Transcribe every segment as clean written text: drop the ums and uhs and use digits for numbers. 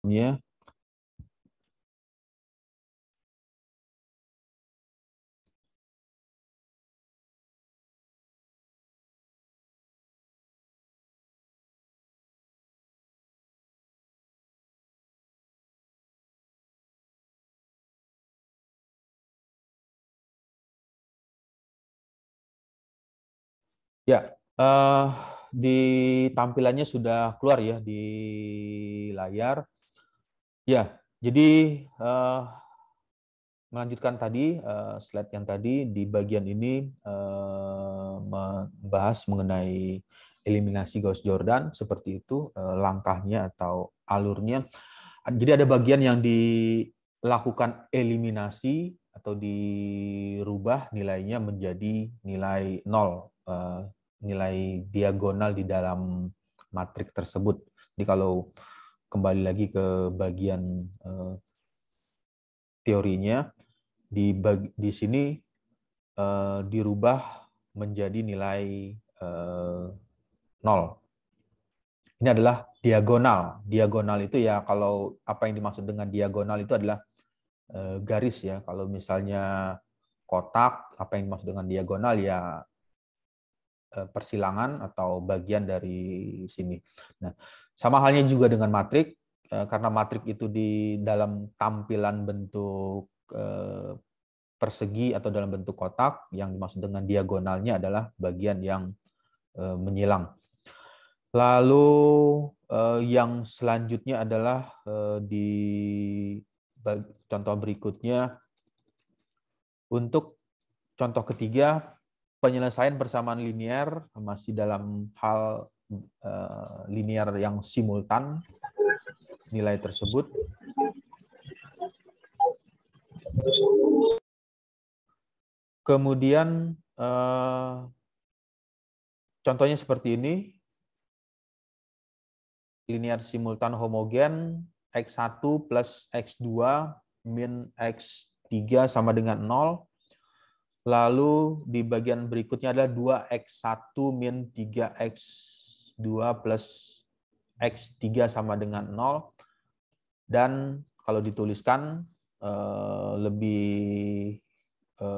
Ya. Ya, di tampilannya sudah keluar ya di layar. Ya, jadi melanjutkan tadi slide yang tadi di bagian ini membahas mengenai eliminasi Gauss-Jordan seperti itu langkahnya atau alurnya. Jadi ada bagian yang dilakukan eliminasi atau dirubah nilainya menjadi nilai 0, nilai diagonal di dalam matriks tersebut. Jadi kalau kembali lagi ke bagian teorinya, di sini dirubah menjadi nilai 0. Ini adalah diagonal. Diagonal itu ya, kalau apa yang dimaksud dengan diagonal itu adalah garis ya. Kalau misalnya kotak, apa yang dimaksud dengan diagonal ya persilangan atau bagian dari sini. Nah, sama halnya juga dengan matrik, karena matrik itu di dalam tampilan bentuk persegi atau dalam bentuk kotak, yang dimaksud dengan diagonalnya adalah bagian yang menyilang. Lalu yang selanjutnya adalah di contoh berikutnya, untuk contoh ketiga, penyelesaian persamaan linear masih dalam hal linear yang simultan nilai tersebut. Kemudian contohnya seperti ini, linear simultan homogen X1 plus X2 min X3 sama dengan 0. Lalu di bagian berikutnya adalah 2X1 min 3X2 plus X3 sama dengan 0. Dan kalau dituliskan lebih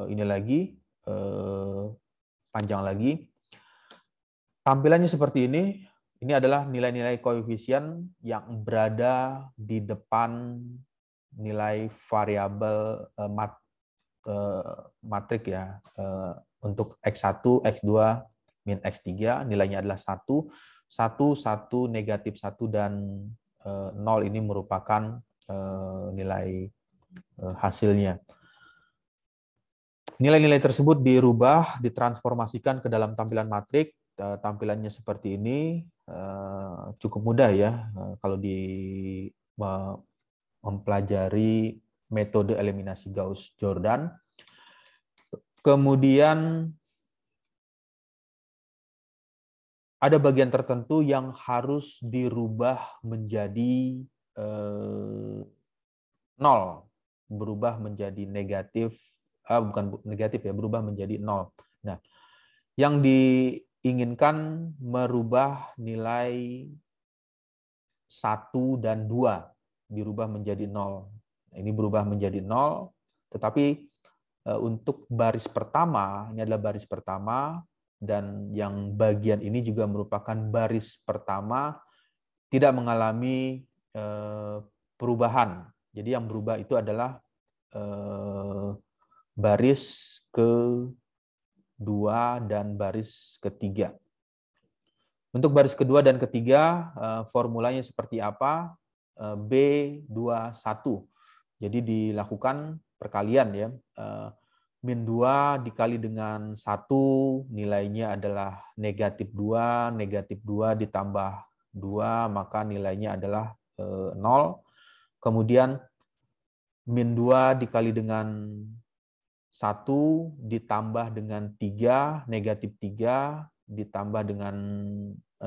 ini lagi, panjang lagi. Tampilannya seperti ini. Ini adalah nilai-nilai koefisien yang berada di depan nilai variabel matrik ya. Untuk X1, X2, min X3, nilainya adalah 1, 1, negatif 1, dan 0 ini merupakan nilai hasilnya. Nilai-nilai tersebut dirubah, ditransformasikan ke dalam tampilan matrik. Tampilannya seperti ini, cukup mudah ya kalau mempelajari metode eliminasi Gauss-Jordan. Kemudian ada bagian tertentu yang harus dirubah menjadi 0, berubah menjadi negatif, bukan negatif ya, berubah menjadi 0. Nah, yang diinginkan merubah nilai 1 dan 2, dirubah menjadi 0. Ini berubah menjadi 0, tetapi untuk baris pertama, ini adalah baris pertama, dan yang bagian ini juga merupakan baris pertama, tidak mengalami perubahan. Jadi yang berubah itu adalah baris kedua dan baris ketiga. Untuk baris kedua dan ketiga, formulanya seperti apa? B21. Jadi dilakukan perkalian ya. Min 2 dikali dengan 1, nilainya adalah negatif 2, negatif 2 ditambah 2, maka nilainya adalah 0. Kemudian min 2 dikali dengan 1 ditambah dengan 3, negatif 3, ditambah dengan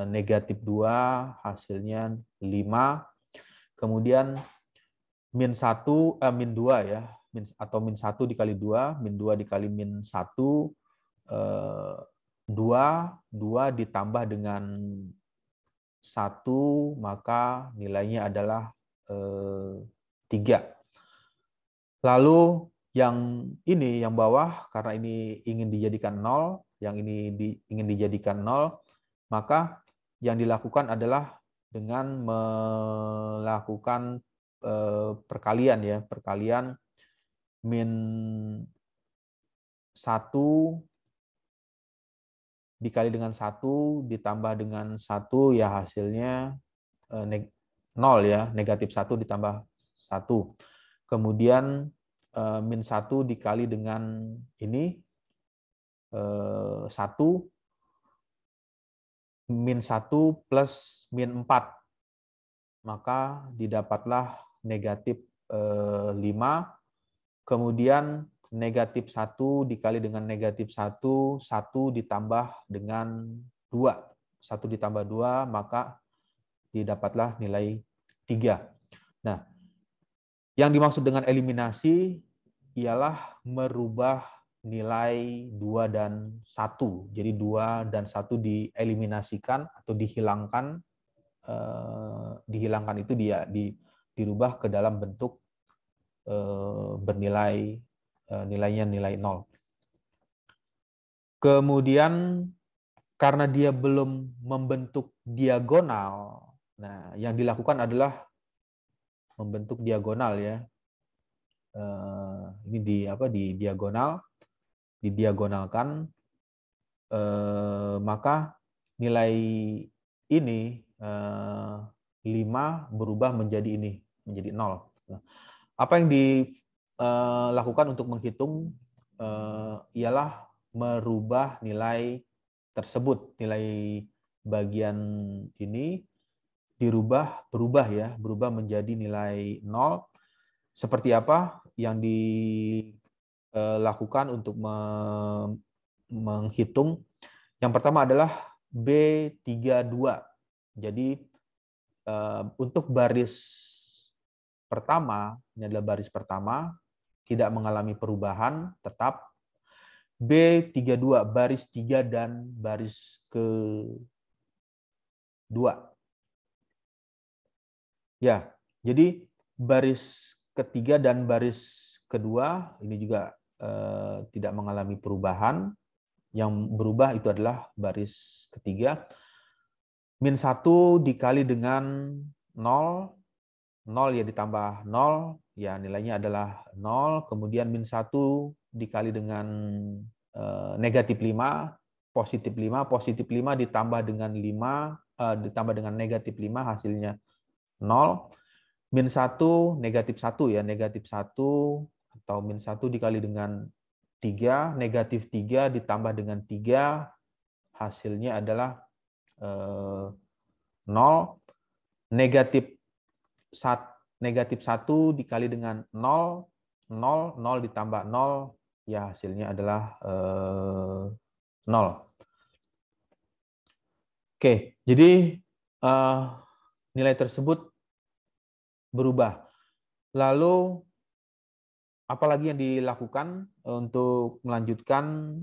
negatif 2, hasilnya 5. Kemudian min 1, min 2 ya, atau min 1 dikali 2, min 2 dikali min 1, 2 ditambah dengan 1, maka nilainya adalah 3. Lalu yang ini, yang bawah, karena ini ingin dijadikan 0, yang ini ingin dijadikan 0, maka yang dilakukan adalah dengan melakukan perkalian ya, perkalian min 1 dikali dengan 1 ditambah dengan 1 ya hasilnya 0 ya, negatif 1 ditambah 1. Kemudian min 1 dikali dengan ini 1 min 1 plus min 4. Maka didapatlah negatif 5. Kemudian negatif 1 dikali dengan negatif 1, 1 ditambah dengan 2. 1 ditambah 2, maka didapatlah nilai 3. Nah, yang dimaksud dengan eliminasi ialah merubah nilai 2 dan 1. Jadi 2 dan 1 dieliminasikan atau dihilangkan. Dihilangkan itu dia dirubah ke dalam bentuk bernilai nilainya nilai 0. Kemudian karena dia belum membentuk diagonal, nah yang dilakukan adalah membentuk diagonal ya. Ini di diagonal, didiagonalkan, maka nilai ini 5 berubah menjadi ini, menjadi 0. Nah, apa yang dilakukan untuk menghitung ialah merubah nilai tersebut, nilai bagian ini berubah menjadi nilai 0. Seperti apa yang dilakukan untuk menghitung? Yang pertama adalah B32. Jadi untuk baris pertama, ini adalah baris pertama, tidak mengalami perubahan, tetap. B32, baris 3 dan baris ke-2. Ya, jadi baris ketiga dan baris kedua ini juga tidak mengalami perubahan. Yang berubah itu adalah baris ketiga. Min 1 dikali dengan 0, 0 ya ditambah 0, ya nilainya adalah 0. Kemudian min 1 dikali dengan negatif 5, positif 5, positif 5 ditambah dengan 5, ditambah dengan negatif 5, hasilnya 0. Min 1, negatif 1 ya, negatif 1 atau min 1 dikali dengan 3, negatif 3 ditambah dengan 3, hasilnya adalah 0. Negatif 1 dikali dengan 0, 0, 0 ditambah 0, ya hasilnya adalah 0. Oke, jadi nilai tersebut berubah. Lalu apalagi yang dilakukan untuk melanjutkan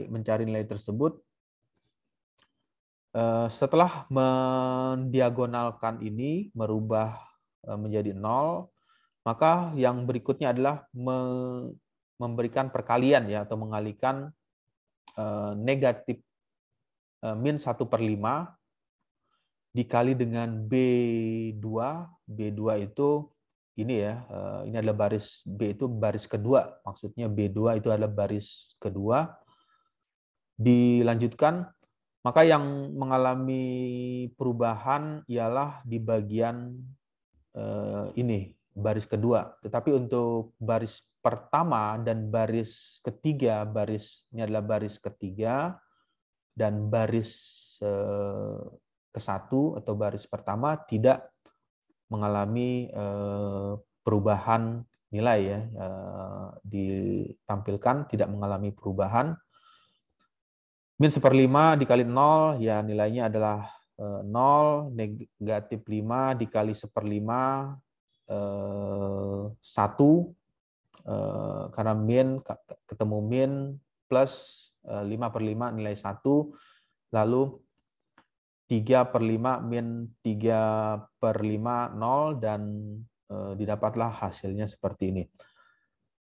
mencari nilai tersebut? Setelah mendiagonalkan ini, merubah menjadi 0, maka yang berikutnya adalah memberikan perkalian ya, atau mengalikan negatif min 1/5 dikali dengan B2. B2 itu ini ya, ini adalah baris B itu baris kedua. Maksudnya B2 itu adalah baris kedua. Dilanjutkan, maka yang mengalami perubahan ialah di bagian ini, baris kedua. Tetapi untuk baris pertama dan baris ketiga, ini adalah baris ketiga, dan baris ke-1 atau baris pertama tidak mengalami perubahan nilai ya, ditampilkan tidak mengalami perubahan. Min 1/5 dikali 0 ya nilainya adalah 0, negatif 5 dikali 1/5 1, karena min ketemu min, plus 5/5 nilai 1, lalu 3/5 min 3/5 0, dan didapatlah hasilnya seperti ini.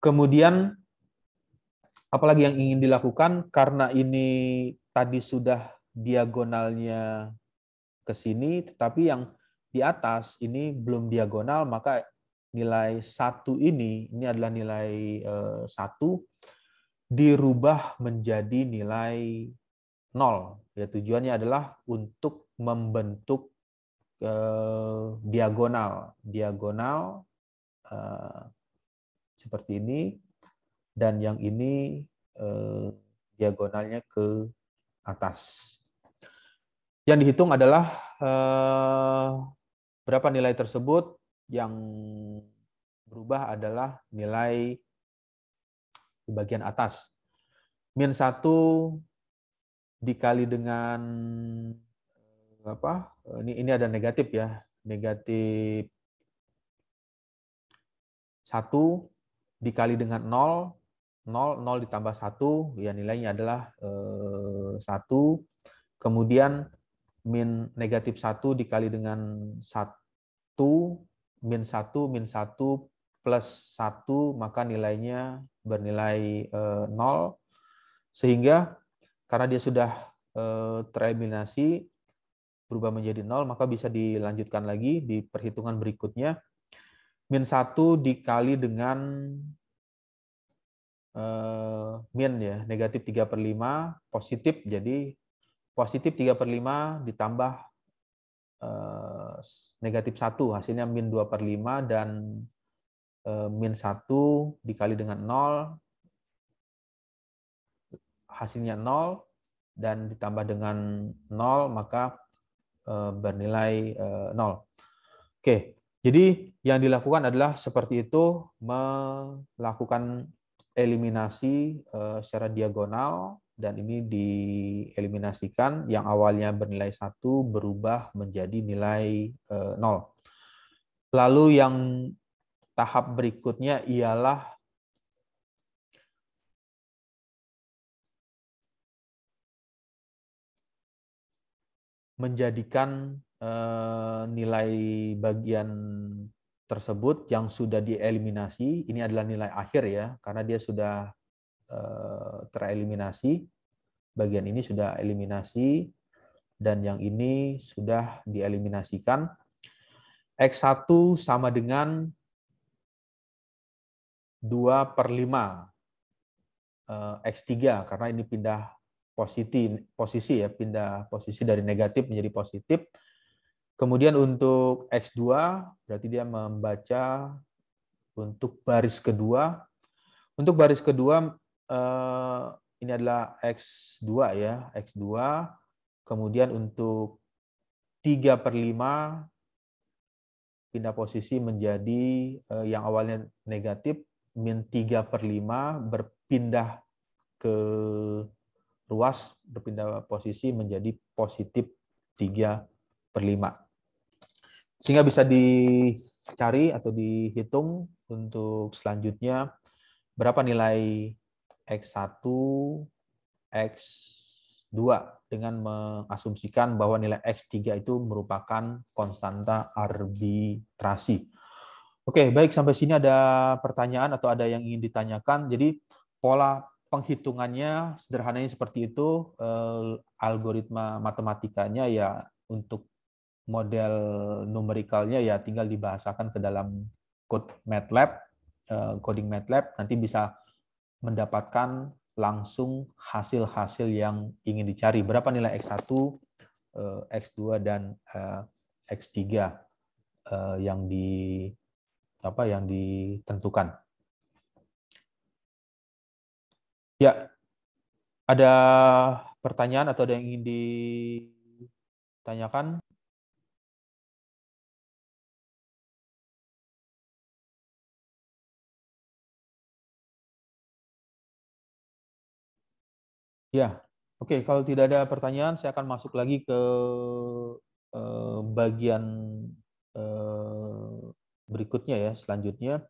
Kemudian apalagi yang ingin dilakukan, karena ini tadi sudah diagonalnya ke sini, tetapi yang di atas ini belum diagonal, maka nilai 1 ini adalah nilai 1, dirubah menjadi nilai 0. Ya, tujuannya adalah untuk membentuk diagonal seperti ini, dan yang ini diagonalnya ke atas. Yang dihitung adalah berapa nilai tersebut. Yang berubah adalah nilai di bagian atas. Min 1 dikali dengan apa? Ini ada negatif ya. Negatif 1 dikali dengan 0, 0 ditambah 1, ya nilainya adalah 1. Kemudian min negatif 1 dikali dengan 1, min 1 plus 1, maka nilainya bernilai 0. Sehingga karena dia sudah tereliminasi, berubah menjadi 0, maka bisa dilanjutkan lagi di perhitungan berikutnya. Min 1 dikali dengan min ya, negatif 3/5, positif, jadi positif 3/5 ditambah negatif 1, hasilnya min 2/5, dan min 1 dikali dengan 0, hasilnya 0, dan ditambah dengan 0, maka bernilai 0. Oke, jadi yang dilakukan adalah seperti itu, melakukan eliminasi secara diagonal, dan ini dieliminasikan, yang awalnya bernilai 1 berubah menjadi nilai 0. Lalu yang tahap berikutnya ialah menjadikan nilai bagian tersebut yang sudah dieliminasi, ini adalah nilai akhir ya, karena dia sudah tereliminasi, bagian ini sudah eliminasi, dan yang ini sudah dieliminasikan. X1 sama dengan 2/5 X3, karena ini pindah posisi ya, pindah posisi dari negatif menjadi positif. Kemudian untuk X2 berarti dia membaca untuk baris kedua. Untuk baris kedua ini adalah X2 ya, X2. Kemudian untuk 3/5 pindah posisi menjadi yang awalnya negatif, min 3/5 berpindah ke ruas, berpindah posisi menjadi positif 3/5. Sehingga bisa dicari atau dihitung untuk selanjutnya berapa nilai X1, X2 dengan mengasumsikan bahwa nilai X3 itu merupakan konstanta arbitrasi. Oke, baik, sampai sini ada pertanyaan atau ada yang ingin ditanyakan. Jadi pola penghitungannya sederhananya seperti itu, algoritma matematikanya ya untuk model numerikalnya ya tinggal dibahasakan ke dalam code MATLAB, coding MATLAB, nanti bisa mendapatkan langsung hasil-hasil yang ingin dicari. Berapa nilai X1, X2, dan X3 yang ditentukan. Ya, ada pertanyaan atau ada yang ingin ditanyakan? Ya, oke. Kalau tidak ada pertanyaan, saya akan masuk lagi ke bagian berikutnya ya, selanjutnya.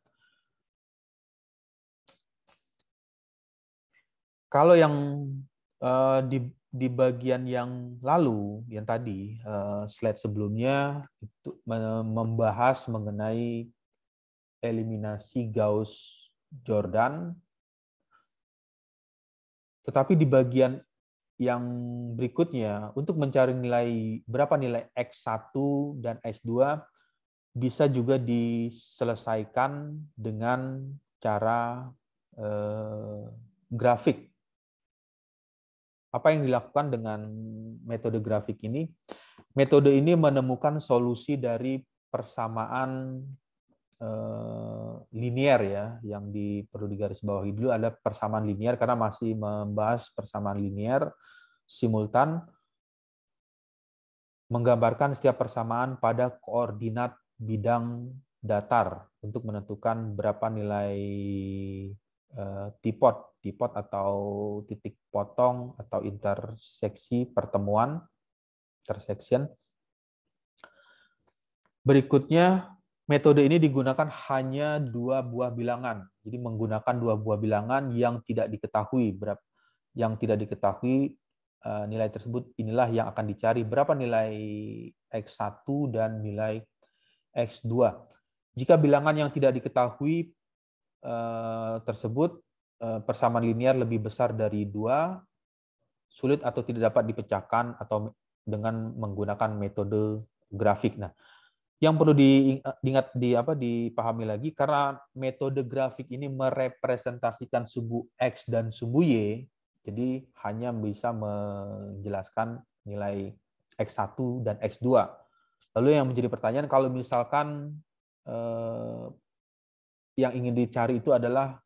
Kalau yang di di bagian yang lalu, yang tadi, slide sebelumnya, itu membahas mengenai eliminasi Gauss-Jordan. Tetapi di bagian yang berikutnya, untuk mencari berapa nilai X1 dan X2, bisa juga diselesaikan dengan cara grafik. Apa yang dilakukan dengan metode grafik ini? Metode ini menemukan solusi dari persamaan linear ya, yang perlu digarisbawahi dulu ada persamaan linear karena masih membahas persamaan linear simultan, menggambarkan setiap persamaan pada koordinat bidang datar untuk menentukan berapa nilai tipot atau titik potong atau interseksi pertemuan, intersection. Berikutnya, metode ini digunakan hanya 2 buah bilangan. Jadi menggunakan 2 buah bilangan yang tidak diketahui nilai tersebut, inilah yang akan dicari berapa nilai X1 dan nilai X2. Jika bilangan yang tidak diketahui tersebut persamaan linear lebih besar dari 2, sulit atau tidak dapat dipecahkan atau dengan menggunakan metode grafik. Nah, yang perlu dipahami lagi, karena metode grafik ini merepresentasikan subu X dan subu Y, jadi hanya bisa menjelaskan nilai X1 dan X2. Lalu yang menjadi pertanyaan, kalau misalkan yang ingin dicari itu adalah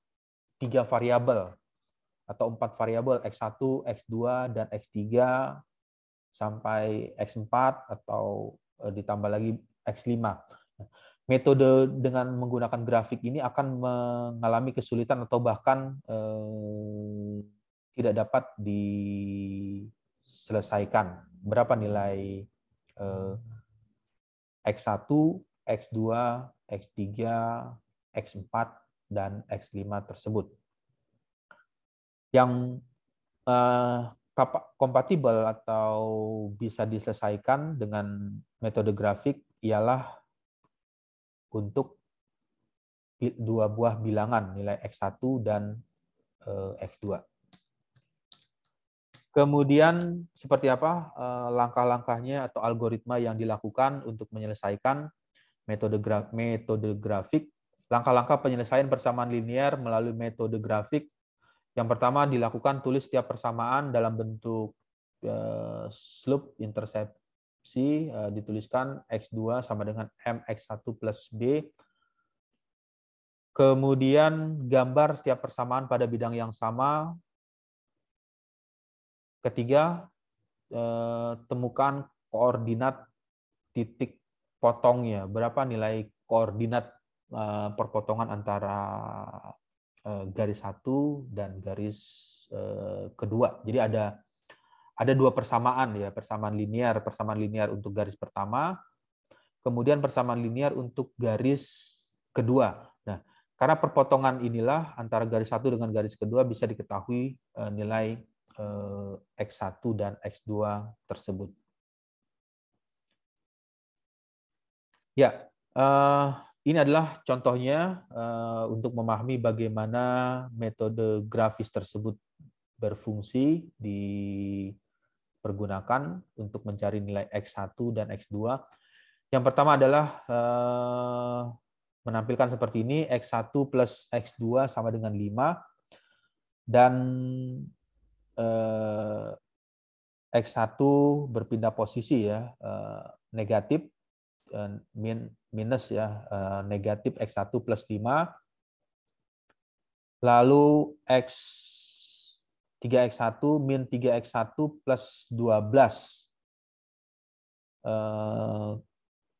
3 variabel atau 4 variabel, X1, X2, dan X3 sampai X4 atau ditambah lagi X5. Metode dengan menggunakan grafik ini akan mengalami kesulitan atau bahkan tidak dapat diselesaikan. Berapa nilai X1, X2, X3, X4, dan X5 tersebut. Yang kompatibel atau bisa diselesaikan dengan metode grafik ialah untuk 2 buah bilangan, nilai X1 dan X2. Kemudian seperti apa langkah-langkahnya atau algoritma yang dilakukan untuk menyelesaikan metode grafik. Langkah-langkah penyelesaian persamaan linear melalui metode grafik. Yang pertama, dilakukan tulis setiap persamaan dalam bentuk slope intersepsi, dituliskan X2 sama dengan MX1 plus B. Kemudian gambar setiap persamaan pada bidang yang sama. Ketiga, temukan koordinat titik potongnya. Berapa nilai koordinat perpotongan antara garis 1 dan garis kedua. Jadi ada 2 persamaan ya, persamaan linear untuk garis pertama, kemudian persamaan linear untuk garis kedua. Nah, karena perpotongan inilah antara garis 1 dengan garis kedua bisa diketahui nilai X1 dan X2 tersebut. Ya, ini adalah contohnya untuk memahami bagaimana metode grafis tersebut berfungsi dipergunakan untuk mencari nilai X1 dan X2. Yang pertama adalah menampilkan seperti ini, X1 plus X2 sama dengan 5, dan X1 berpindah posisi ya, negatif, minus ya, negatif X1 plus 5, lalu X3X1 min 3X1 plus 12.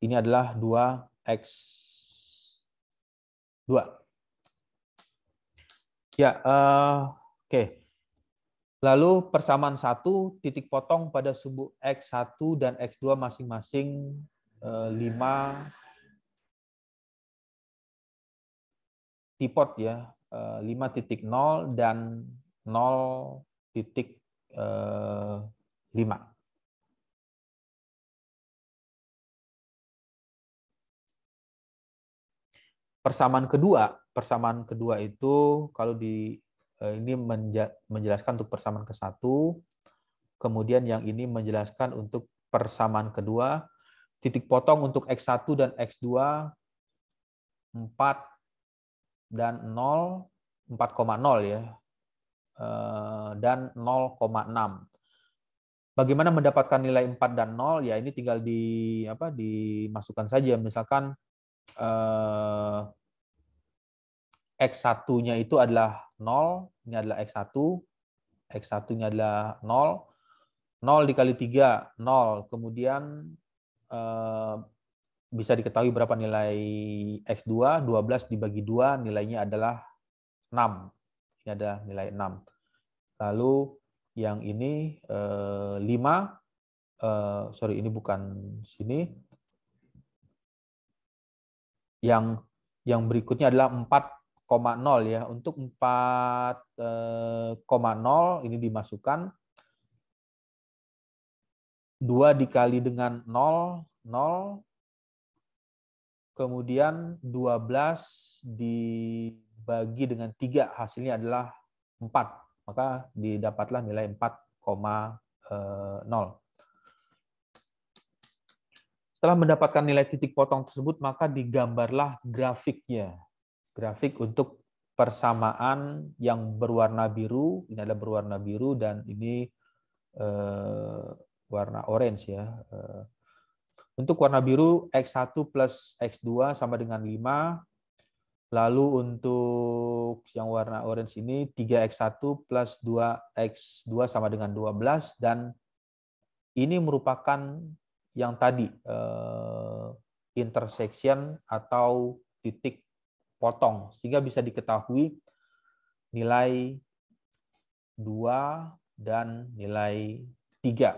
Ini adalah 2X2. Ya, oke. Lalu persamaan 1, titik potong pada subu X1 dan X2 masing-masing 5 tipot ya, 5.0 dan 0.1. 5. Persamaan kedua itu kalau ini menjelaskan untuk persamaan ke-1, kemudian yang ini menjelaskan untuk persamaan kedua, titik potong untuk X1 dan X2 4 dan 0, 4,0 ya, dan 0,6. Bagaimana mendapatkan nilai 4 dan 0? Ya ini tinggal dimasukkan saja. Misalkan X1-nya itu adalah 0, ini adalah X1, X1-nya adalah 0, 0 dikali 3, 0. Kemudian bisa diketahui berapa nilai X2, 12 dibagi 2, nilainya adalah 6. Ini ada nilai 6. Lalu yang ini 5, sorry ini bukan sini. Yang berikutnya adalah 4,0 ya. Untuk 4,0 ini dimasukkan 2 dikali dengan 0, 0. Kemudian 12 dibagi dengan 3, hasilnya adalah 4. Maka didapatlah nilai 4,0. Setelah mendapatkan nilai titik potong tersebut, maka digambarlah grafiknya. Grafik untuk persamaan yang berwarna biru, ini adalah berwarna biru dan ini warna orange ya. Untuk warna biru, X1 plus X2 sama dengan 5. Lalu untuk yang warna orange ini 3X1 plus 2X2 sama dengan 12. Dan ini merupakan yang tadi, intersection atau titik potong. Sehingga bisa diketahui nilai 2 dan nilai 3.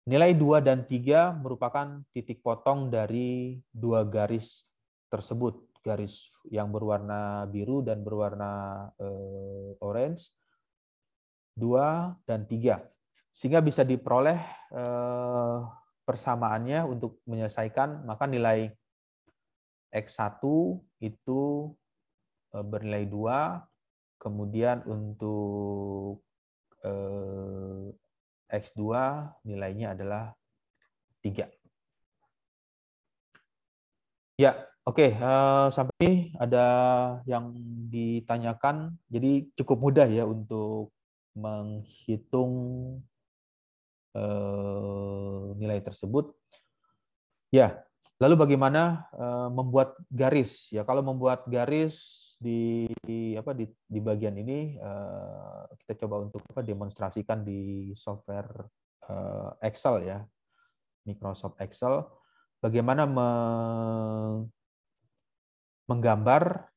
Nilai 2 dan 3 merupakan titik potong dari dua garis tersebut. Garis yang berwarna biru dan berwarna orange. 2 dan 3. Sehingga bisa diperoleh persamaannya untuk menyelesaikan, maka nilai X1 itu bernilai 2, kemudian untuk X2 nilainya adalah 3. Ya, oke. Sampai ini ada yang ditanyakan. Jadi cukup mudah ya untuk menghitung nilai tersebut. Ya, lalu bagaimana membuat garis? Ya, kalau membuat garis di bagian ini kita coba untuk demonstrasikan di software Excel ya, Microsoft Excel. Bagaimana menggambar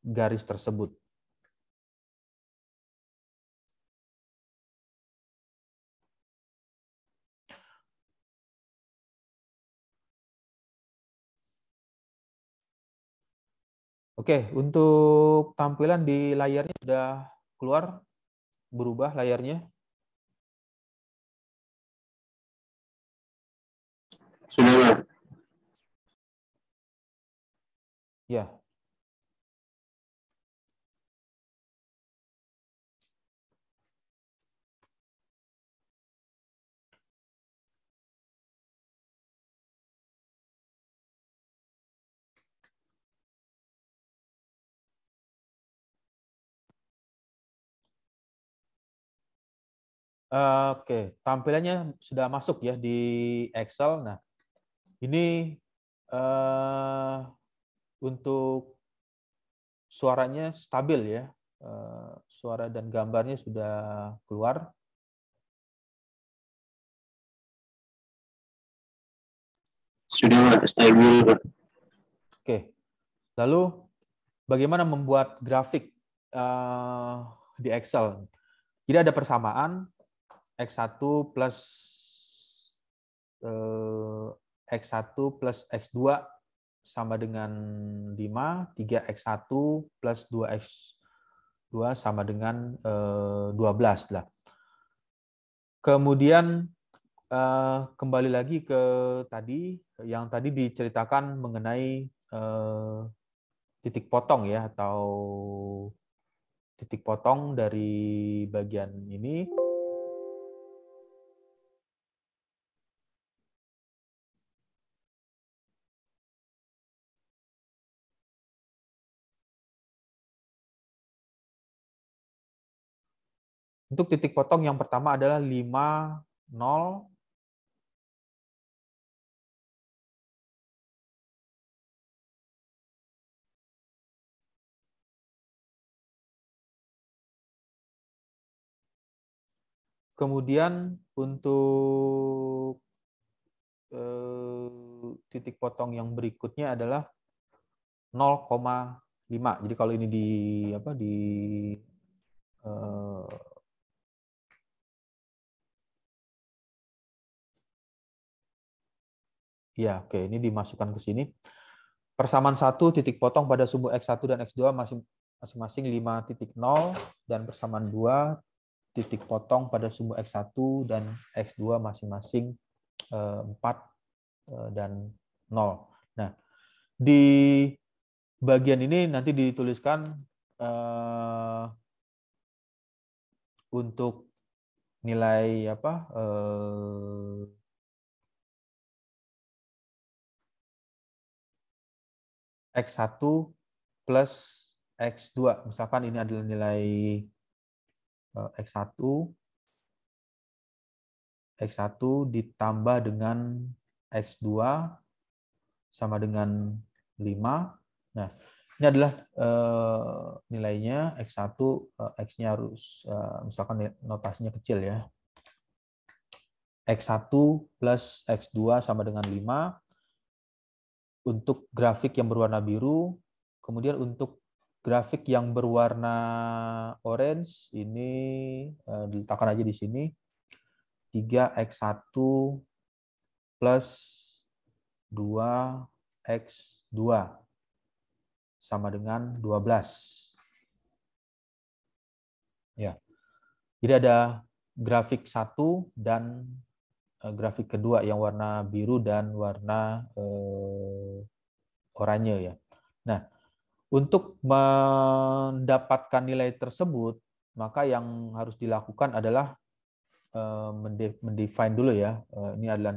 garis tersebut? Oke, untuk tampilan di layarnya sudah keluar, berubah layarnya? Sudah. Ya. Oke, tampilannya sudah masuk ya di Excel. Nah, ini untuk suaranya stabil ya, suara dan gambarnya sudah keluar. Sudah, stabil. Oke, lalu bagaimana membuat grafik di Excel? Jadi ada persamaan X1 plus X1 plus X2 sama dengan 5, 3X1 plus 2X2 sama dengan 12 lah. Kemudian kembali lagi ke tadi, yang tadi diceritakan mengenai titik potong ya, atau titik potong dari bagian ini. Untuk titik potong yang pertama adalah 5, 0, kemudian untuk titik potong yang berikutnya adalah 0,5. Jadi kalau ini ya, oke, ini dimasukkan ke sini. Persamaan 1 titik potong pada sumbu X1 dan X2 masing-masing 5.0 dan persamaan 2 titik potong pada sumbu X1 dan X2 masing-masing 4 dan 0. Nah, di bagian ini nanti dituliskan untuk nilai X1 plus X2. Misalkan ini adalah nilai X1 ditambah dengan X2 sama dengan 5. Nah, ini adalah nilainya X1, X-nya harus, misalkan notasinya kecil ya. X1 plus X2 sama dengan 5 untuk grafik yang berwarna biru. Kemudian untuk grafik yang berwarna orange, ini diletakkan aja di sini. 3X1 plus 2X2 sama dengan 12. Ya. Jadi ada grafik 1 dan grafik kedua yang warna biru dan warna oranye ya. Nah, untuk mendapatkan nilai tersebut, maka yang harus dilakukan adalah mendefine dulu ya. Ini adalah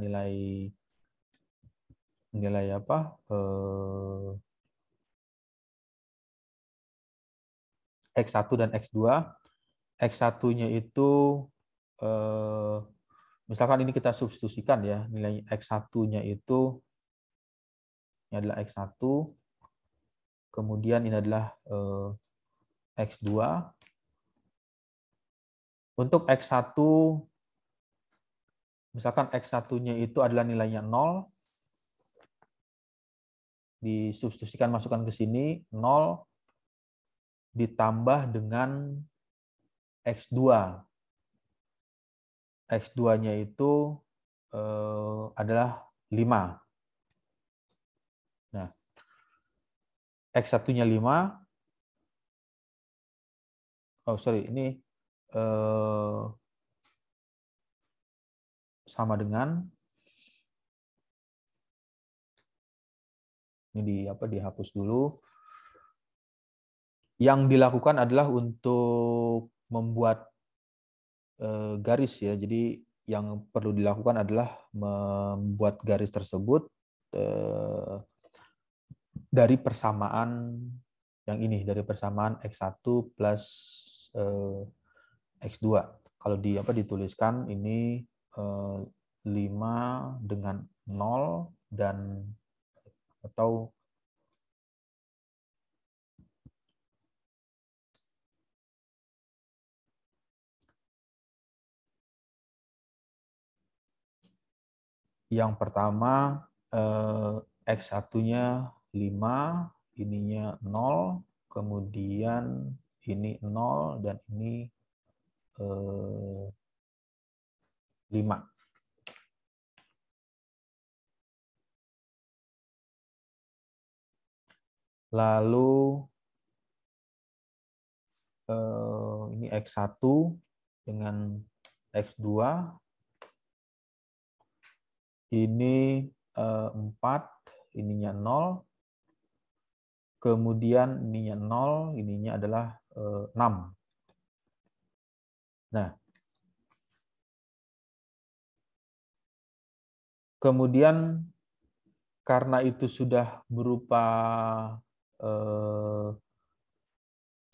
nilai apa? X1 dan X2. X1-nya itu misalkan ini kita substitusikan ya, nilai X1-nya itu ini adalah X1, kemudian ini adalah X2. Untuk X1, misalkan X1-nya itu adalah nilainya 0, disubstitusikan masukkan ke sini, 0 ditambah dengan X2. X2-nya itu adalah 5. Nah, X1-nya 5. Oh, sorry, ini sama dengan ini dihapus dulu. Yang dilakukan adalah untuk membuat garis ya. Jadi yang perlu dilakukan adalah membuat garis tersebut dari persamaan yang ini, dari persamaan X1 plus X2. Kalau dituliskan ini 5 dengan 0 dan atau yang pertama X1-nya 5, ininya 0, kemudian ini 0 dan ini 5. Lalu ini X1 dengan X2, ini 4, ininya 0, kemudian ininya 0, ininya adalah 6. Nah, kemudian karena itu sudah berupa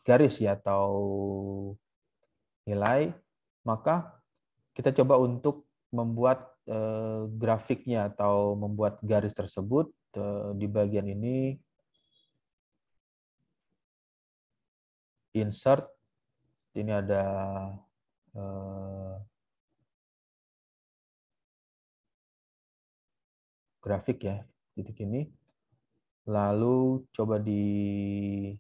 garis ya atau nilai, maka kita coba untuk membuat grafiknya atau membuat garis tersebut di bagian ini. Insert, ini ada grafik ya, titik ini. Lalu coba dipilih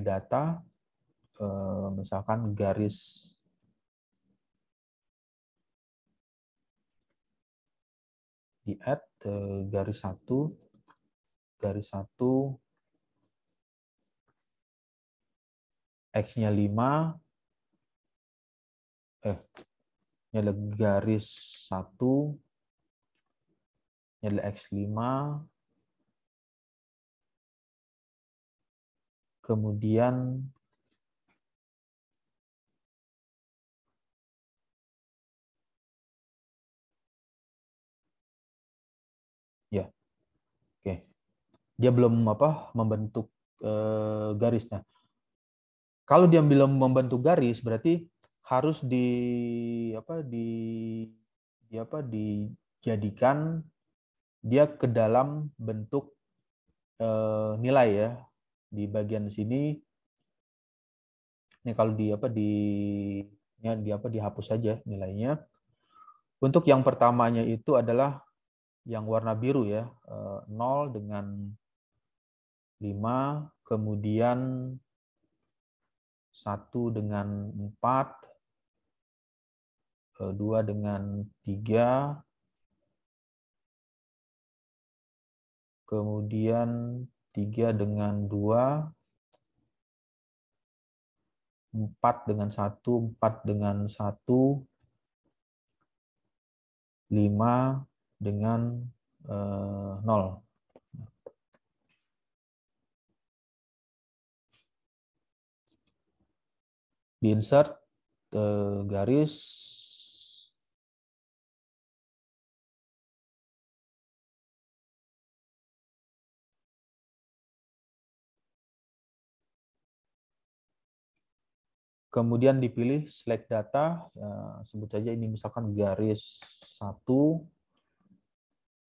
data, misalkan garis di add garis 1, X-nya 5, ini adalah garis 1, ini adalah X5, kemudian ya, oke, dia belum membentuk garis. Nah, kalau dia belum membentuk garis, berarti harus dijadikan dia ke dalam bentuk nilai ya. Di bagian sini ini kalau dihapus saja nilainya. Untuk yang pertamanya itu adalah yang warna biru ya, 0 dengan 5, kemudian 1 dengan 4, 2 dengan 3, kemudian 3 dengan 2, 4 dengan 1, 4 dengan 1, 5 dengan 0. Di-insert garis, kemudian dipilih select data, sebut saja ini misalkan garis 1,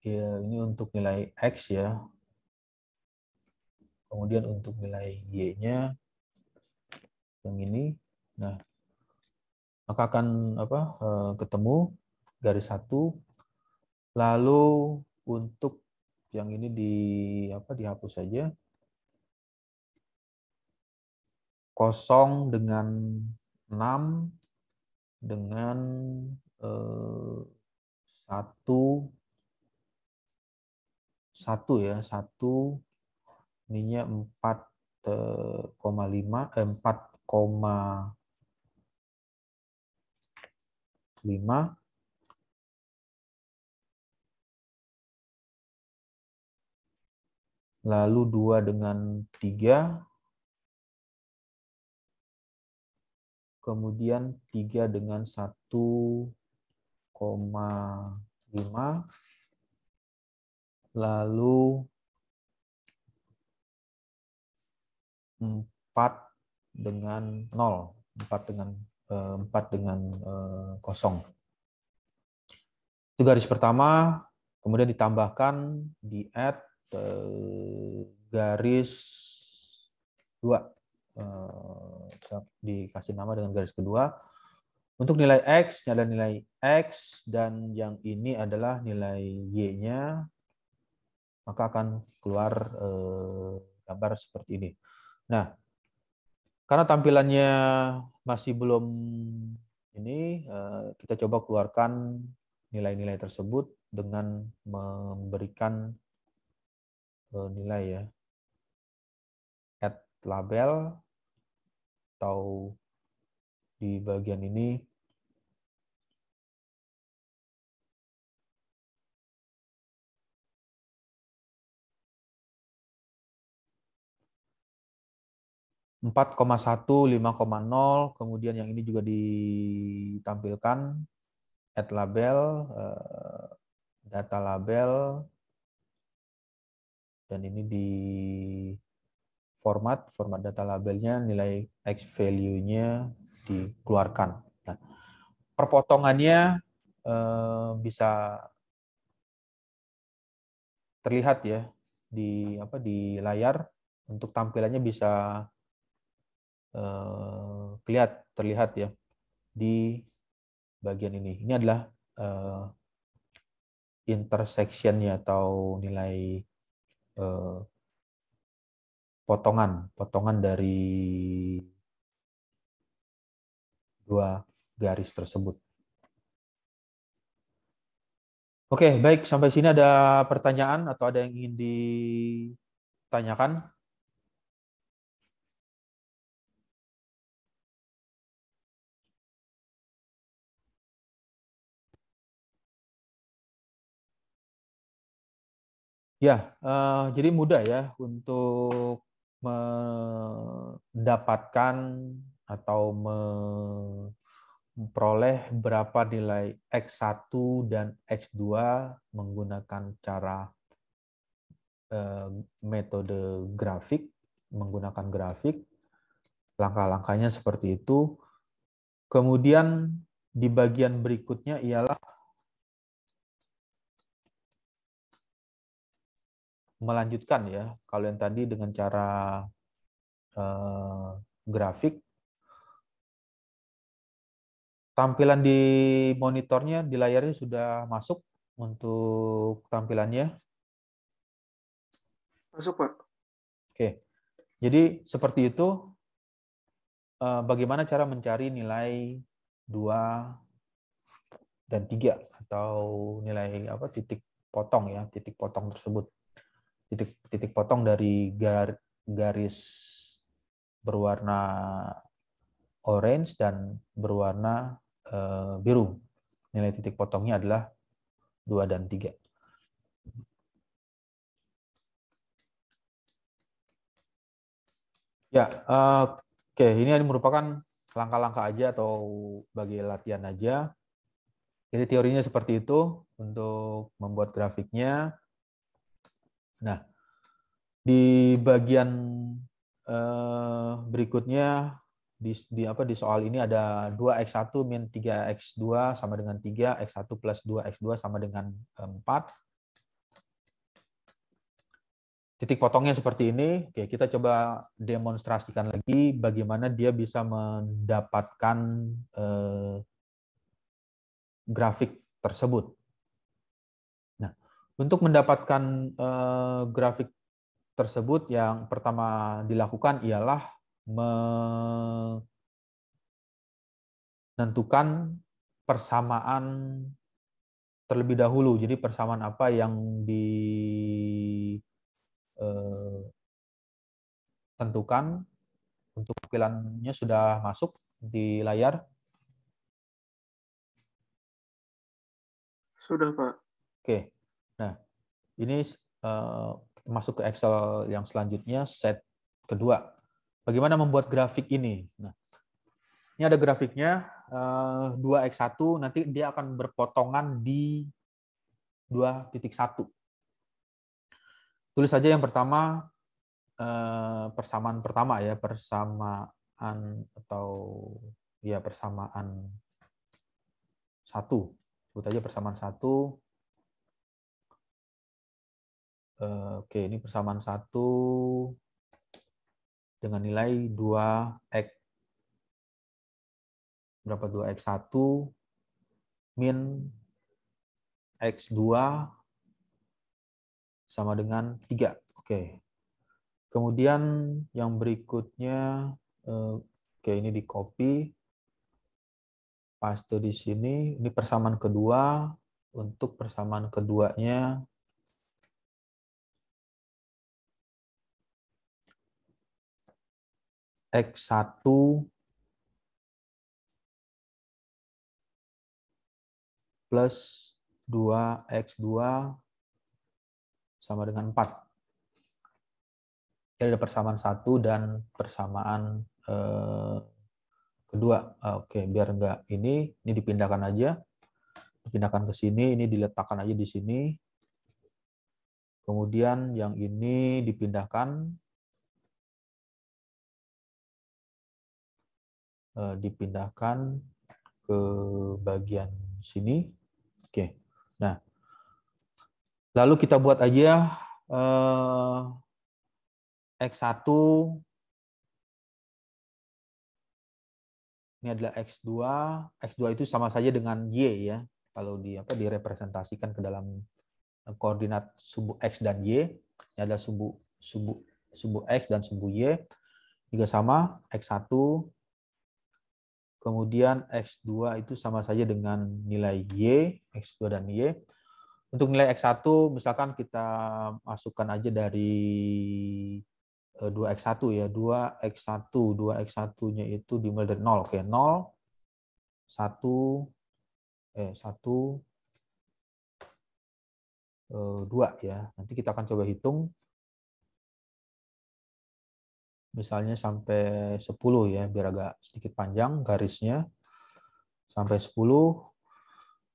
ya, ini untuk nilai X ya, kemudian untuk nilai Y-nya yang ini. Nah, maka akan ketemu garis 1. Lalu untuk yang ini dihapus saja. 0 dengan 6 dengan 1 ya, 1 ininya 4,5 lalu 2 dengan 3, kemudian 3 dengan 1,5, lalu 4 dengan 0, 4 dengan 0. Itu garis pertama, kemudian ditambahkan di add garis 2. Dikasih nama dengan garis kedua. Untuk nilai X, ini adalah nilai X, dan yang ini adalah nilai Y-nya, maka akan keluar gambar seperti ini. Nah, karena tampilannya masih belum ini, kita coba keluarkan nilai-nilai tersebut dengan memberikan nilai ya, add label atau di bagian ini. Empat 4,1, 5,0, kemudian yang ini juga ditampilkan add label, data label, dan ini di format data labelnya, nilai X value-nya dikeluarkan. Nah, perpotongannya bisa terlihat ya di layar. Untuk tampilannya bisa terlihat ya di bagian ini. Ini adalah intersection-nya atau nilai potongan dari dua garis tersebut. Oke, baik, sampai sini ada pertanyaan atau ada yang ingin ditanyakan? Ya, jadi mudah ya untuk mendapatkan atau memperoleh berapa nilai X1 dan X2 menggunakan cara metode grafik, menggunakan grafik. Langkah-langkahnya seperti itu. Kemudian di bagian berikutnya ialah melanjutkan ya. Kalau yang tadi dengan cara grafik, tampilan di monitornya, di layarnya sudah masuk untuk tampilannya. Masuk, Pak. Oke, jadi seperti itu. Bagaimana cara mencari nilai 2 dan 3 atau nilai titik potong ya, titik potong tersebut. Titik potong dari garis berwarna orange dan berwarna biru. Nilai titik potongnya adalah 2 dan 3. Ya, oke, ini merupakan langkah-langkah aja atau bagi latihan aja. Jadi teorinya seperti itu untuk membuat grafiknya. Nah, di bagian berikutnya di soal ini ada 2x1 min 3x2 sama dengan 3, x1 plus 2x2 sama dengan 4. Titik potongnya seperti ini. Oke, kita coba demonstrasikan lagi bagaimana dia bisa mendapatkan grafik tersebut. Nah, untuk mendapatkan grafik tersebut, yang pertama dilakukan ialah menentukan persamaan terlebih dahulu. Jadi persamaan apa yang ditentukan. Untuk tampilannya sudah masuk di layar. Sudah, Pak. Oke. Nah, ini masuk ke Excel yang selanjutnya, set kedua. Bagaimana membuat grafik ini? Nah, ini ada grafiknya 2x1, nanti dia akan berpotongan di 2.1. Tulis saja yang pertama persamaan pertama ya, persamaan atau ya persamaan 1. Sebut aja persamaan 1. Oke, ini persamaan 1 dengan nilai 2x. Berapa 2x1 min x2 sama dengan 3. Oke. Kemudian yang berikutnya, oke, ini di copy, paste di sini. Ini persamaan kedua. Untuk persamaan keduanya, x1 plus 2x2 sama dengan 4. Jadi ada persamaan 1 dan persamaan kedua. Oke, biar enggak ini dipindahkan aja. Dipindahkan ke sini, ini diletakkan aja di sini. Kemudian yang ini dipindahkan ke bagian sini. Oke. Nah, lalu kita buat aja X1 ini adalah X2. X2 itu sama saja dengan Y ya. Kalau direpresentasikan ke dalam koordinat sumbu X dan Y, ini adalah sumbu X dan sumbu Y juga sama X1. Kemudian X2 itu sama saja dengan nilai Y, X2 dan Y. Untuk nilai X1 misalkan kita masukkan aja dari 2x1 ya, 2x1-nya itu dimulai dari 0. Oke, 0 1 2 ya. Nanti kita akan coba hitung misalnya sampai 10 ya, biar agak sedikit panjang garisnya. Sampai 10.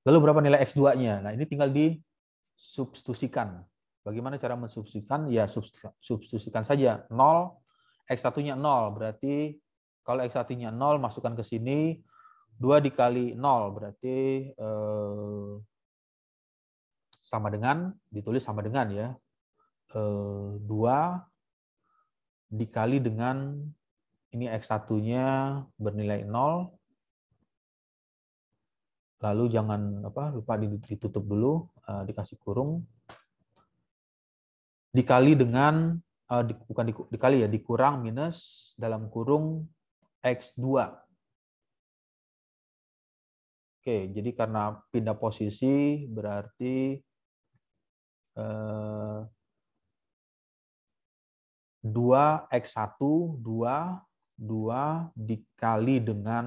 Lalu berapa nilai X2-nya? Nah, ini tinggal disubstitusikan. Bagaimana cara mensubstitusikan? Ya, substitusikan saja. 0, X1-nya 0. Berarti kalau X1-nya 0, masukkan ke sini. 2 dikali 0, berarti sama dengan, ditulis sama dengan ya. 2 dikali dengan, ini X1-nya bernilai 0. Lalu jangan lupa ditutup dulu, dikasih kurung. Dikali dengan, bukan dikali ya, dikurang minus dalam kurung X2. Oke, jadi karena pindah posisi berarti 2x1, 2 dikali dengan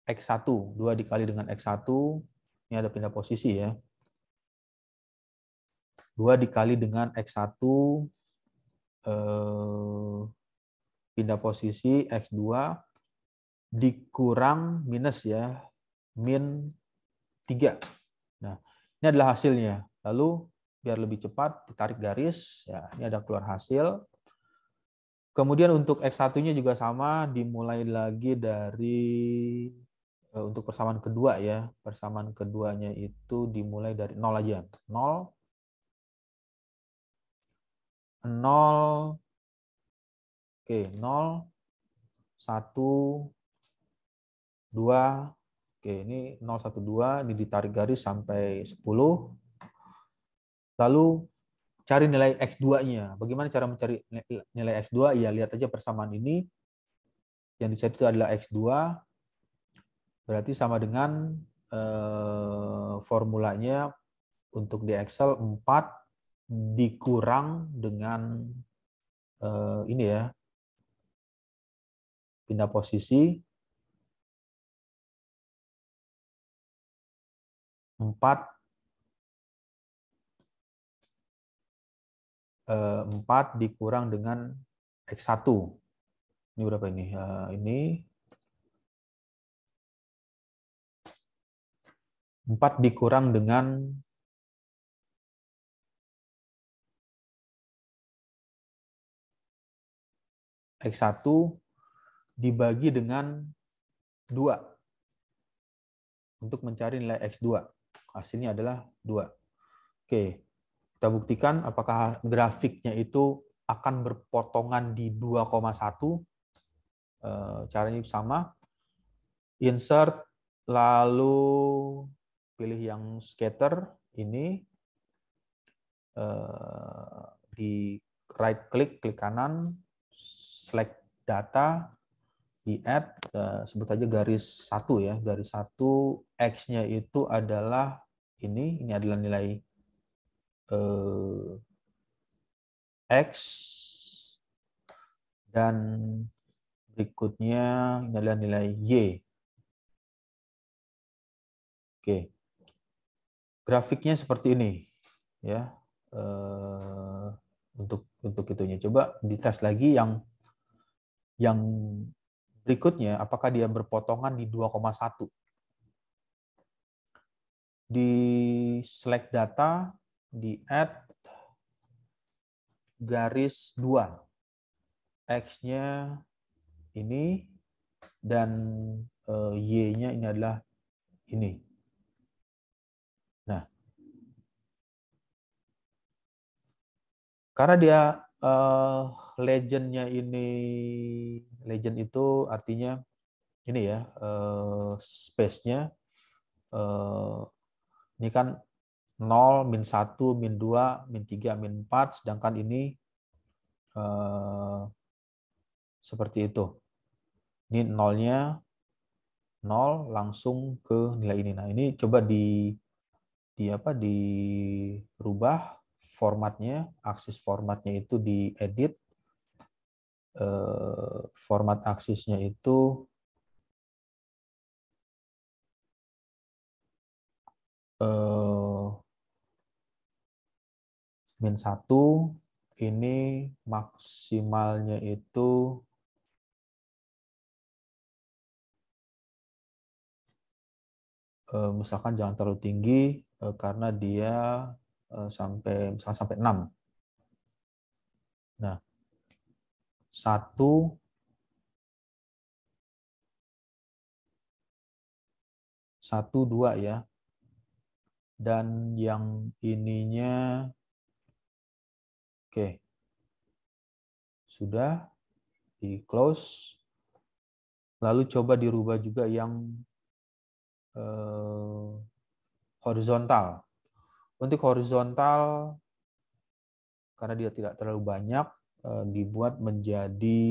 X1. 2 dikali dengan X1, ini ada pindah posisi ya. 2 dikali dengan X1, pindah posisi X2, dikurang minus ya, min 3. Nah, ini adalah hasilnya. Lalu biar lebih cepat ditarik garis, ya ini ada keluar hasil. Kemudian untuk X1-nya juga sama, dimulai lagi dari untuk persamaan kedua ya. Persamaan keduanya itu dimulai dari 0 aja. 0 0 oke, 0 1 2. Oke, ini 0 1 2, ini ditarik garis sampai 10. Lalu cari nilai X2-nya. Bagaimana cara mencari nilai X2? Ya, lihat aja persamaan ini. Yang dicari itu adalah X2. Berarti sama dengan formulanya untuk di Excel 4 dikurang dengan ini ya, pindah posisi 4 dikurang dengan X1. Ini berapa ini? Ini 4 dikurang dengan X1 dibagi dengan 2 untuk mencari nilai X2. Hasilnya adalah 2. Oke, kita buktikan apakah grafiknya itu akan berpotongan di 2,1. Caranya sama. Insert, lalu pilih yang scatter ini, di right click, klik kanan, select data, di add, sebut saja garis 1 ya, garis 1, X-nya itu adalah ini adalah nilai X, dan berikutnya ini adalah nilai Y. Oke. Grafiknya seperti ini ya. Untuk itunya coba dites lagi yang berikutnya, apakah dia berpotongan di 2,1. Di select data, di add garis 2. X-nya ini dan Y-nya ini adalah ini. Nah, karena dia legend-nya ini, legend itu artinya ini ya, space-nya ini kan 0, min 1, min 2, min 3, min 4, sedangkan ini seperti itu. Ini nolnya 0 langsung ke nilai ini. Nah, ini coba dirubah formatnya, aksis formatnya itu diedit. Format aksisnya itu min 1, ini maksimalnya itu misalkan jangan terlalu tinggi karena dia sampai 6. Nah, 1, 2 ya. Dan yang ininya oke. Sudah di close. Lalu coba dirubah juga yang horizontal. Untuk horizontal, karena dia tidak terlalu banyak, dibuat menjadi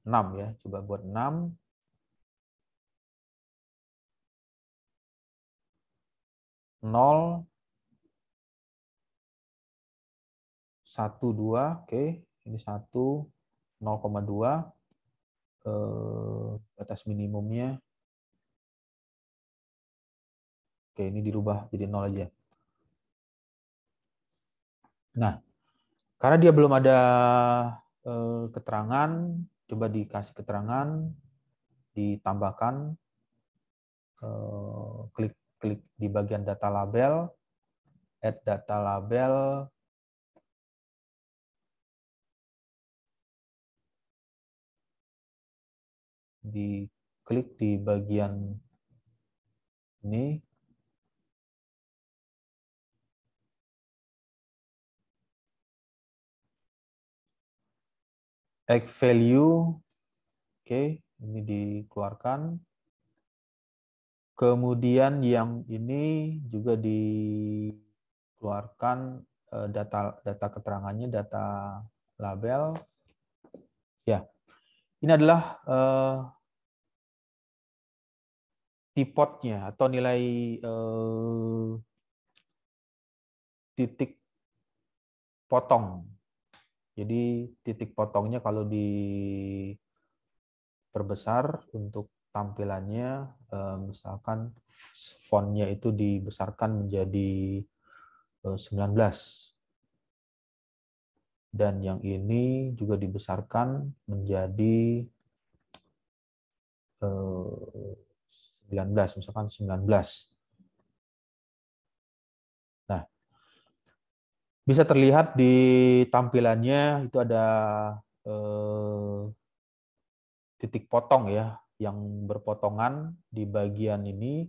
6 ya. Coba buat 6. 0, 1, 2, oke. Ini 1, 0,2. Batas minimumnya. Oke, ini dirubah jadi 0 aja. Nah, karena dia belum ada keterangan, coba dikasih keterangan, ditambahkan, klik di bagian data label, add data label, diklik di bagian ini, egg value, oke, ini dikeluarkan. Kemudian yang ini juga dikeluarkan data keterangannya, data label. Ya, ini adalah tipotnya atau nilai titik potong. Jadi titik potongnya kalau diperbesar untuk tampilannya, misalkan fontnya itu dibesarkan menjadi 19. Dan yang ini juga dibesarkan menjadi 19, misalkan 19. Nah, bisa terlihat di tampilannya itu ada titik potong ya, yang berpotongan di bagian ini.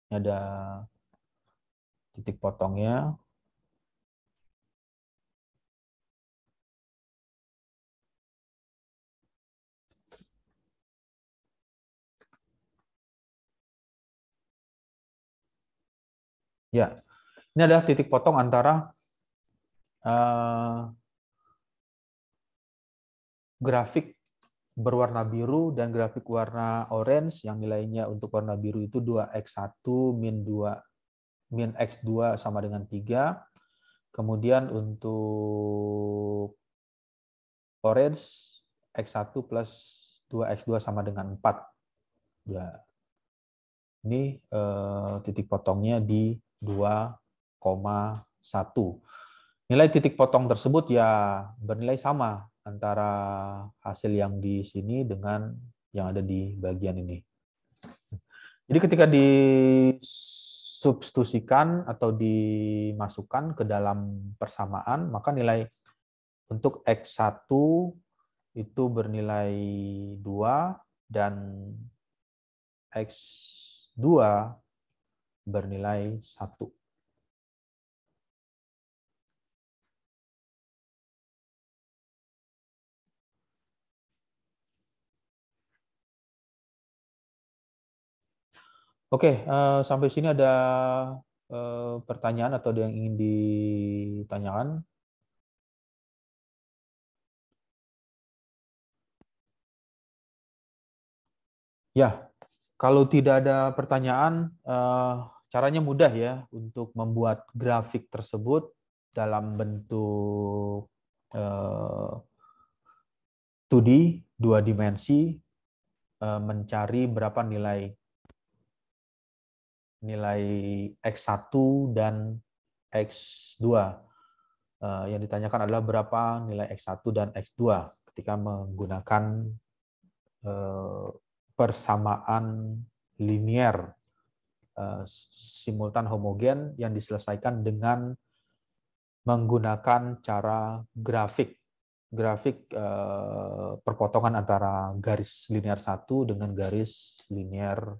Ini ada titik potongnya. Ya, ini adalah titik potong antara grafik berwarna biru dan grafik warna orange yang nilainya untuk warna biru itu 2x1 min 2 min x2 sama dengan 3. Kemudian untuk orange x1 plus 2x2 sama dengan 4. Ya. Ini titik potongnya di 2,1. Nilai titik potong tersebut ya bernilai sama antara hasil yang di sini dengan yang ada di bagian ini. Jadi ketika disubstitusikan atau dimasukkan ke dalam persamaan, maka nilai untuk X1 itu bernilai 2 dan X2 bernilai 1. Oke, sampai sini ada pertanyaan atau ada yang ingin ditanyakan? Ya, kalau tidak ada pertanyaan, caranya mudah ya untuk membuat grafik tersebut dalam bentuk 2D, 2 dimensi, mencari berapa nilai X1 dan X2. Yang ditanyakan adalah berapa nilai X1 dan X2 ketika menggunakan persamaan linier simultan homogen yang diselesaikan dengan menggunakan cara grafik perpotongan antara garis linear 1 dengan garis linear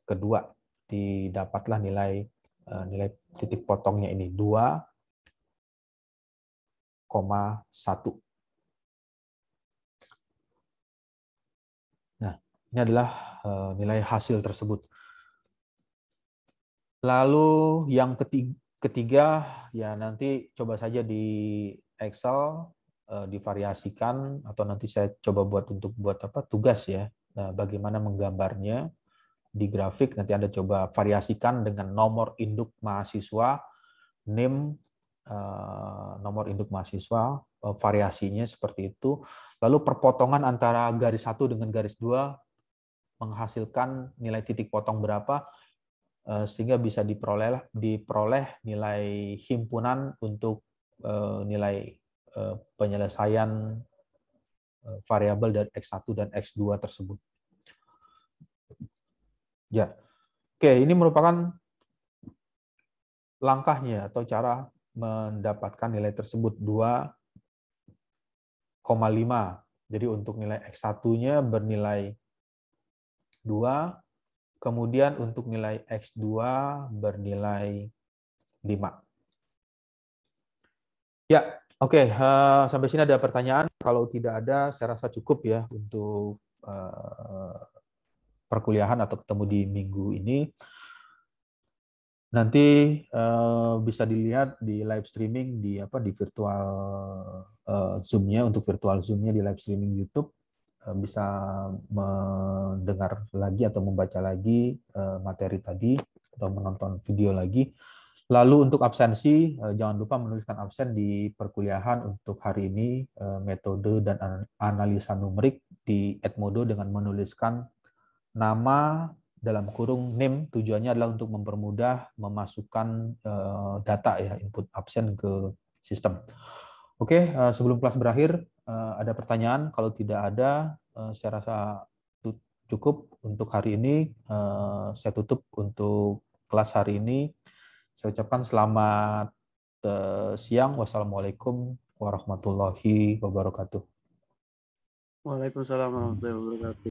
kedua. Didapatlah nilai titik potongnya ini 2,1. Nah, ini adalah nilai hasil tersebut. Lalu yang ketiga ya nanti coba saja di Excel divariasikan atau nanti saya coba buat tugas ya. Nah, bagaimana menggambarnya di grafik, nanti Anda coba variasikan dengan nomor induk mahasiswa, NIM, nomor induk mahasiswa, variasinya seperti itu. Lalu perpotongan antara garis 1 dengan garis 2 menghasilkan nilai titik potong berapa, sehingga bisa diperoleh nilai himpunan untuk nilai penyelesaian variabel dari X1 dan X2 tersebut. Ya, oke, ini merupakan langkahnya atau cara mendapatkan nilai tersebut 2,5. Jadi untuk nilai X1-nya bernilai 2, kemudian untuk nilai X2 bernilai 5. Ya, oke, sampai sini ada pertanyaan. Kalau tidak ada, saya rasa cukup ya untuk perkuliahan atau ketemu di minggu ini. Nanti bisa dilihat di live streaming di virtual Zoom-nya, untuk virtual Zoom-nya di live streaming YouTube, bisa mendengar lagi atau membaca lagi materi tadi atau menonton video lagi. Lalu untuk absensi, jangan lupa menuliskan absen di perkuliahan untuk hari ini, metode dan analisa numerik di Edmodo dengan menuliskan nama dalam kurung NIM. Tujuannya adalah untuk mempermudah memasukkan data ya, input absen ke sistem. Oke, sebelum kelas berakhir, ada pertanyaan? Kalau tidak ada, saya rasa cukup untuk hari ini. Saya tutup untuk kelas hari ini. Saya ucapkan selamat siang. Wassalamualaikum warahmatullahi wabarakatuh. Waalaikumsalam warahmatullahi wabarakatuh.